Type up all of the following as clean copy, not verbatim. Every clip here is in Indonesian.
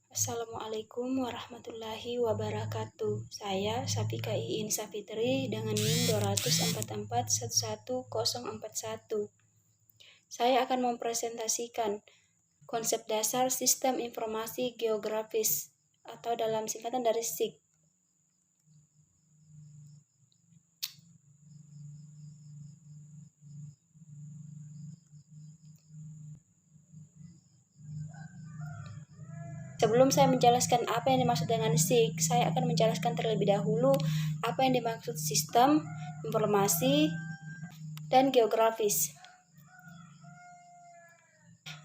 Assalamualaikum warahmatullahi wabarakatuh. Saya Sapika Iin Sapitri dengan NIM 244111041. Saya akan mempresentasikan konsep dasar Sistem Informasi Geografis atau dalam singkatan dari SIG. Sebelum saya menjelaskan apa yang dimaksud dengan SIG, saya akan menjelaskan terlebih dahulu apa yang dimaksud sistem, informasi, dan geografis.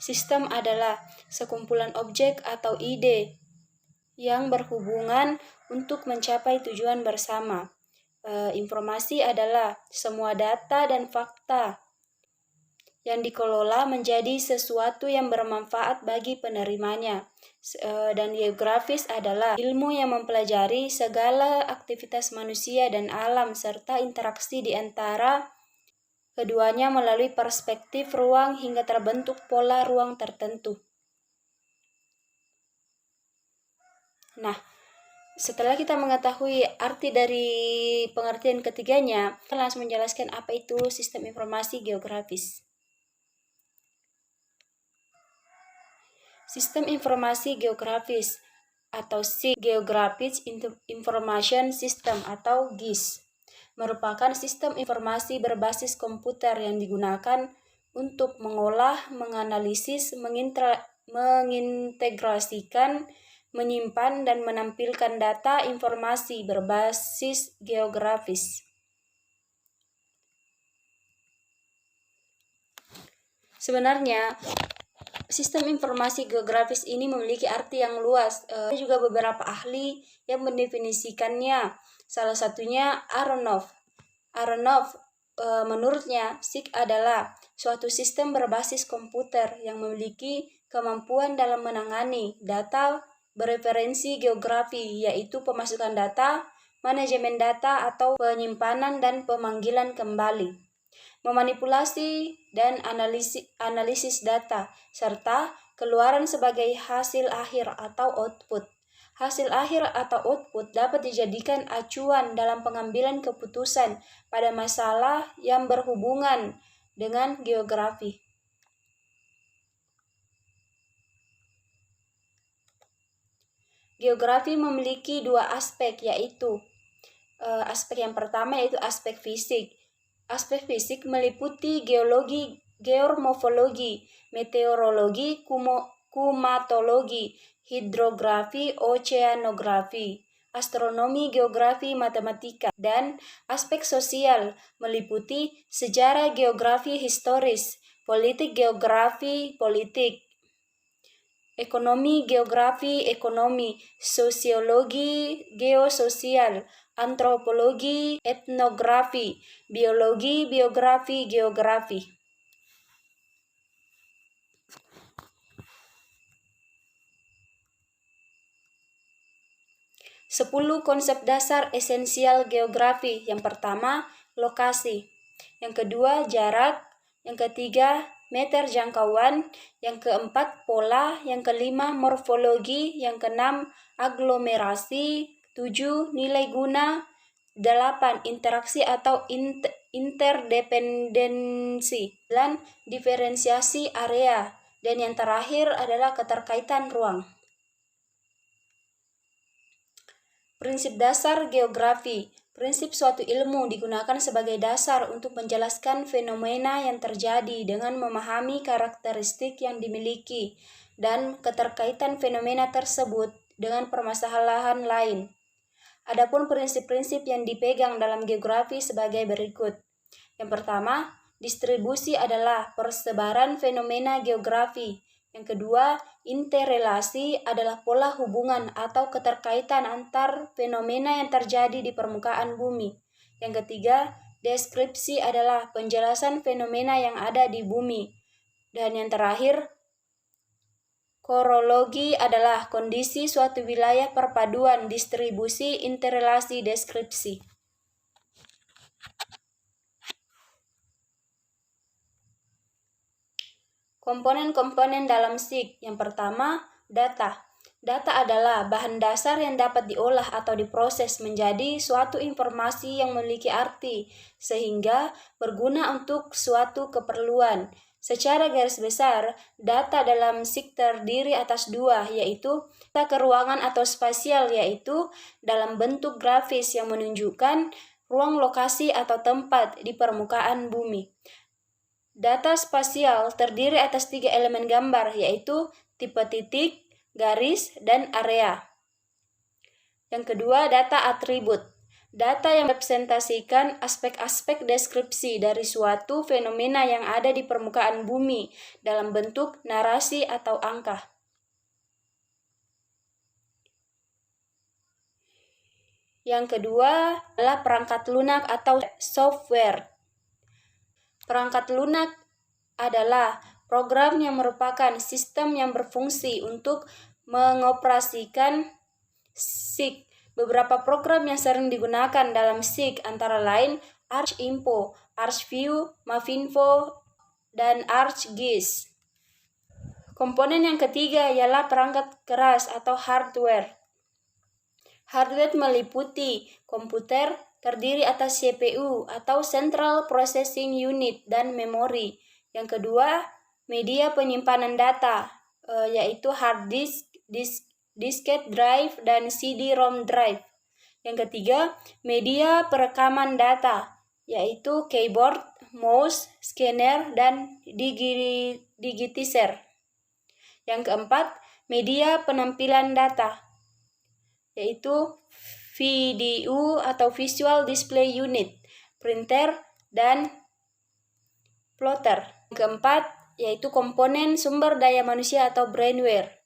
Sistem adalah sekumpulan objek atau ide yang berhubungan untuk mencapai tujuan bersama. Informasi adalah semua data dan fakta yang dikelola menjadi sesuatu yang bermanfaat bagi penerimanya. Dan geografis adalah ilmu yang mempelajari segala aktivitas manusia dan alam serta interaksi di antara keduanya melalui perspektif ruang hingga terbentuk pola ruang tertentu. Nah, setelah kita mengetahui arti dari pengertian ketiganya, kita langsung menjelaskan apa itu sistem informasi geografis. Sistem informasi geografis atau SIG, Geographic Information System atau GIS, merupakan sistem informasi berbasis komputer yang digunakan untuk mengolah, menganalisis, mengintegrasikan, menyimpan, dan menampilkan data informasi berbasis geografis. Sebenarnya, sistem informasi geografis ini memiliki arti yang luas. Ada juga beberapa ahli yang mendefinisikannya. Salah satunya Aronoff. Menurutnya, SIG adalah suatu sistem berbasis komputer yang memiliki kemampuan dalam menangani data bereferensi geografi, yaitu pemasukan data, manajemen data atau penyimpanan dan pemanggilan kembali, memanipulasi dan analisis data, serta keluaran sebagai hasil akhir atau output. Hasil akhir atau output dapat dijadikan acuan dalam pengambilan keputusan pada masalah yang berhubungan dengan geografi. Geografi memiliki dua aspek, yaitu aspek yang pertama yaitu aspek fisik. Aspek fisik meliputi geologi, geomorfologi, meteorologi, kumatologi, hidrografi, oceanografi, astronomi, geografi, matematika, dan aspek sosial meliputi sejarah geografi historis, politik geografi politik, ekonomi geografi ekonomi, sosiologi geososial, antropologi etnografi, biologi biografi geografi. Sepuluh konsep dasar esensial geografi. Yang pertama, lokasi. Yang kedua, jarak. Yang ketiga, meter jangkauan. Yang keempat, pola. Yang kelima, morfologi. Yang keenam, aglomerasi. 7, nilai guna. 8, interaksi atau interdependensi. 9, diferensiasi area. Dan yang terakhir adalah keterkaitan ruang. Prinsip dasar geografi. Prinsip suatu ilmu digunakan sebagai dasar untuk menjelaskan fenomena yang terjadi dengan memahami karakteristik yang dimiliki dan keterkaitan fenomena tersebut dengan permasalahan lain. Adapun prinsip-prinsip yang dipegang dalam geografi sebagai berikut. Yang pertama, distribusi adalah persebaran fenomena geografi. Yang kedua, interrelasi adalah pola hubungan atau keterkaitan antar fenomena yang terjadi di permukaan bumi. Yang ketiga, deskripsi adalah penjelasan fenomena yang ada di bumi. Dan yang terakhir, korologi adalah kondisi suatu wilayah perpaduan distribusi, interrelasi, deskripsi. Komponen-komponen dalam SIG. Yang pertama, data. Data adalah bahan dasar yang dapat diolah atau diproses menjadi suatu informasi yang memiliki arti, sehingga berguna untuk suatu keperluan. Secara garis besar, data dalam SIG terdiri atas dua, yaitu data keruangan atau spasial, yaitu dalam bentuk grafis yang menunjukkan ruang lokasi atau tempat di permukaan bumi. Data spasial terdiri atas 3 elemen gambar, yaitu tipe titik, garis, dan area. Yang kedua, data atribut. Data yang merepresentasikan aspek-aspek deskripsi dari suatu fenomena yang ada di permukaan bumi dalam bentuk narasi atau angka. Yang kedua adalah perangkat lunak atau software. Perangkat lunak adalah program yang merupakan sistem yang berfungsi untuk mengoperasikan SIG. Beberapa program yang sering digunakan dalam SIG antara lain ArchInfo, ArchView, Mavinfo, dan ArchGIS. Komponen yang ketiga ialah perangkat keras atau hardware. Hardware meliputi komputer terdiri atas CPU atau Central Processing Unit dan memori. Yang kedua, media penyimpanan data, yaitu hard disk, diskette drive, dan CD-ROM drive. Yang ketiga, media perekaman data, yaitu keyboard, mouse, scanner, dan digitizer. Yang keempat, media penampilan data, yaitu VDU atau Visual Display Unit, printer, dan plotter. Yang keempat, yaitu komponen sumber daya manusia atau brainware.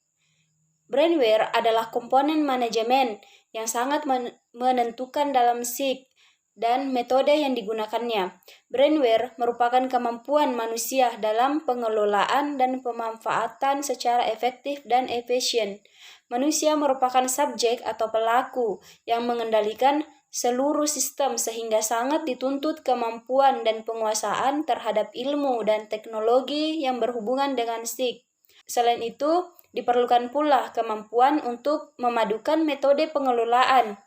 Brainware adalah komponen manajemen yang sangat menentukan dalam SIG dan metode yang digunakannya. Brainware merupakan kemampuan manusia dalam pengelolaan dan pemanfaatan secara efektif dan efisien. Manusia merupakan subjek atau pelaku yang mengendalikan seluruh sistem sehingga sangat dituntut kemampuan dan penguasaan terhadap ilmu dan teknologi yang berhubungan dengan SIG. Selain itu, diperlukan pula kemampuan untuk memadukan metode pengelolaan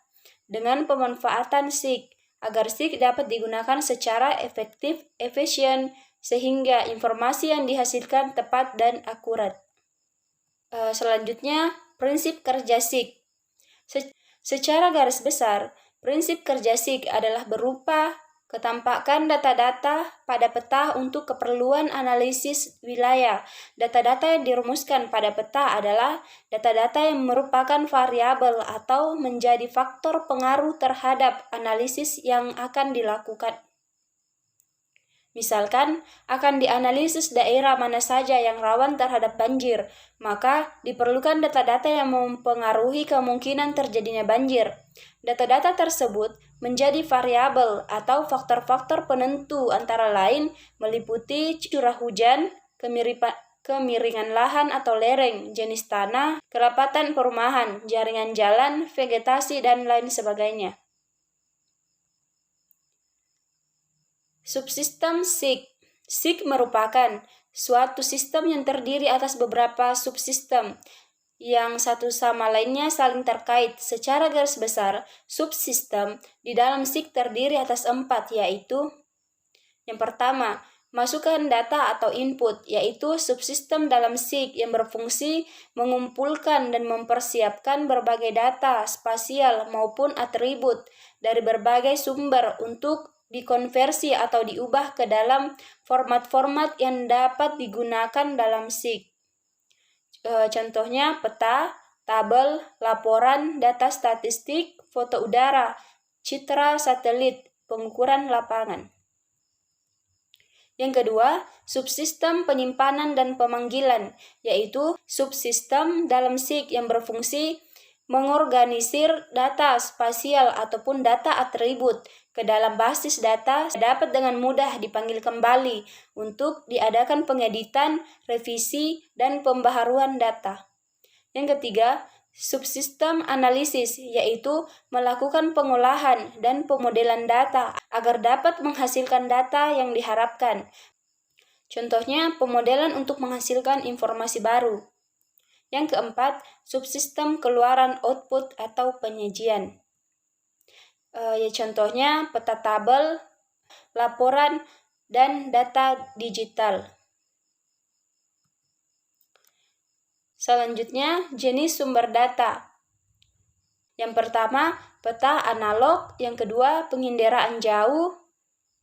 dengan pemanfaatan SIG agar SIG dapat digunakan secara efektif, efisien, sehingga informasi yang dihasilkan tepat dan akurat. Selanjutnya, prinsip kerja SIG. Secara garis besar, prinsip kerja SIG adalah berupa ketampakan data-data pada peta untuk keperluan analisis wilayah. Data-data yang dirumuskan pada peta adalah data-data yang merupakan variabel atau menjadi faktor pengaruh terhadap analisis yang akan dilakukan. Misalkan, akan dianalisis daerah mana saja yang rawan terhadap banjir, maka diperlukan data-data yang mempengaruhi kemungkinan terjadinya banjir. Data-data tersebut menjadi variabel atau faktor-faktor penentu antara lain meliputi curah hujan, kemiringan lahan atau lereng, jenis tanah, kerapatan perumahan, jaringan jalan, vegetasi, dan lain sebagainya. Subsistem SIG. SIG merupakan suatu sistem yang terdiri atas beberapa subsistem yang satu sama lainnya saling terkait. Secara garis besar, subsistem di dalam SIG terdiri atas 4, yaitu yang pertama, masukan data atau input, yaitu subsistem dalam SIG yang berfungsi mengumpulkan dan mempersiapkan berbagai data spasial maupun atribut dari berbagai sumber untuk dikonversi atau diubah ke dalam format-format yang dapat digunakan dalam SIG. Contohnya peta, tabel, laporan, data statistik, foto udara, citra satelit, pengukuran lapangan. Yang kedua, subsistem penyimpanan dan pemanggilan, yaitu subsistem dalam SIG yang berfungsi mengorganisir data spasial ataupun data atribut ke dalam basis data dapat dengan mudah dipanggil kembali untuk diadakan pengeditan, revisi, dan pembaharuan data. Yang ketiga, subsistem analisis, yaitu melakukan pengolahan dan pemodelan data agar dapat menghasilkan data yang diharapkan. Contohnya, pemodelan untuk menghasilkan informasi baru. Yang keempat, subsistem keluaran output atau penyajian. Contohnya peta tabel, laporan, dan data digital. Selanjutnya, jenis sumber data. Yang pertama, peta analog. Yang kedua, penginderaan jauh.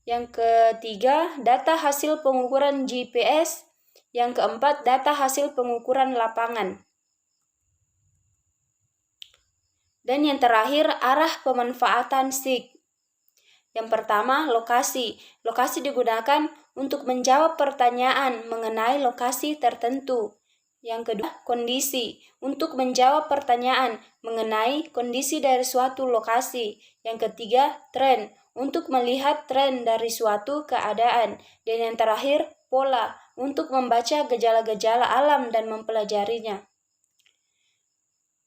Yang ketiga, data hasil pengukuran GPS. Yang keempat, data hasil pengukuran lapangan. Dan yang terakhir, arah pemanfaatan SIG. Yang pertama, lokasi. Lokasi digunakan untuk menjawab pertanyaan mengenai lokasi tertentu. Yang kedua, kondisi. Untuk menjawab pertanyaan mengenai kondisi dari suatu lokasi. Yang ketiga, tren. Untuk melihat tren dari suatu keadaan. Dan yang terakhir, pola. Untuk membaca gejala-gejala alam dan mempelajarinya.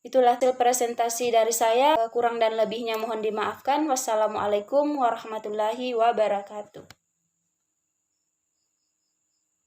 Itulah hasil presentasi dari saya. Kurang dan lebihnya mohon dimaafkan. Wassalamualaikum warahmatullahi wabarakatuh.